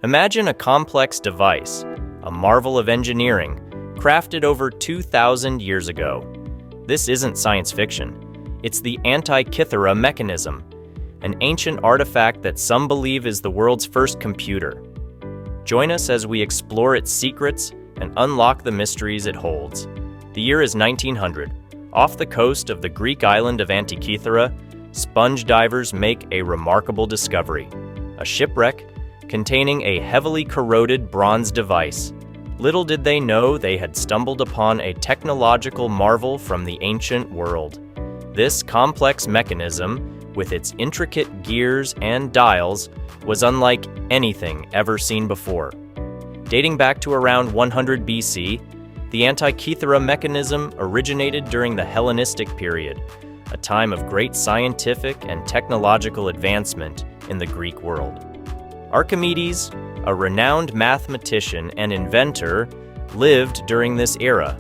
Imagine a complex device, a marvel of engineering, crafted over 2,000 years ago. This isn't science fiction. It's the Antikythera Mechanism, an ancient artifact that some believe is the world's first computer. Join us as we explore its secrets and unlock the mysteries it holds. The year is 1900. Off the coast of the Greek island of Antikythera, sponge divers make a remarkable discovery: a shipwreck containing a heavily corroded bronze device. Little did they know they had stumbled upon a technological marvel from the ancient world. This complex mechanism, with its intricate gears and dials, was unlike anything ever seen before. Dating back to around 100 BC, the Antikythera mechanism originated during the Hellenistic period, a time of great scientific and technological advancement in the Greek world. Archimedes, a renowned mathematician and inventor, lived during this era.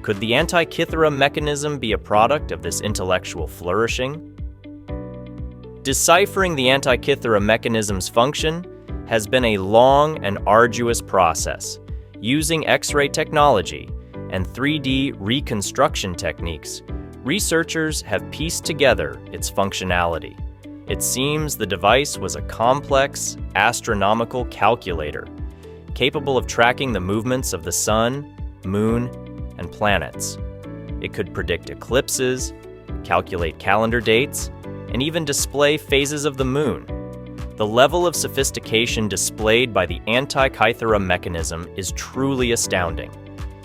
Could the Antikythera mechanism be a product of this intellectual flourishing? Deciphering the Antikythera mechanism's function has been a long and arduous process. Using X-ray technology and 3D reconstruction techniques, researchers have pieced together its functionality. It seems the device was a complex, astronomical calculator, capable of tracking the movements of the sun, moon, and planets. It could predict eclipses, calculate calendar dates, and even display phases of the moon. The level of sophistication displayed by the Antikythera mechanism is truly astounding.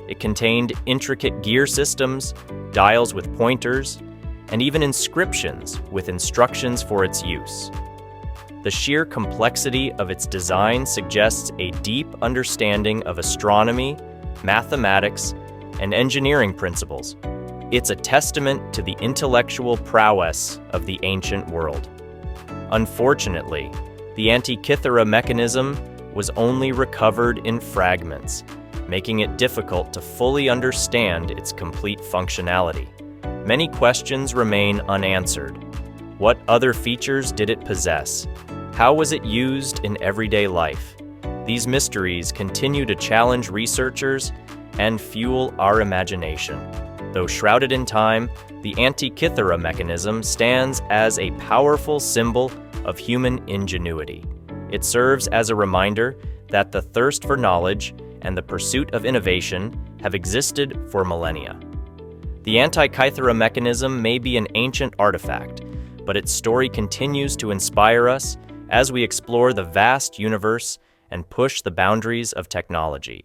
It contained intricate gear systems, dials with pointers, and even inscriptions with instructions for its use. The sheer complexity of its design suggests a deep understanding of astronomy, mathematics, and engineering principles. It's a testament to the intellectual prowess of the ancient world. Unfortunately, the Antikythera mechanism was only recovered in fragments, making it difficult to fully understand its complete functionality. Many questions remain unanswered. What other features did it possess? How was it used in everyday life? These mysteries continue to challenge researchers and fuel our imagination. Though shrouded in time, the Antikythera mechanism stands as a powerful symbol of human ingenuity. It serves as a reminder that the thirst for knowledge and the pursuit of innovation have existed for millennia. The Antikythera mechanism may be an ancient artifact, but its story continues to inspire us as we explore the vast universe and push the boundaries of technology.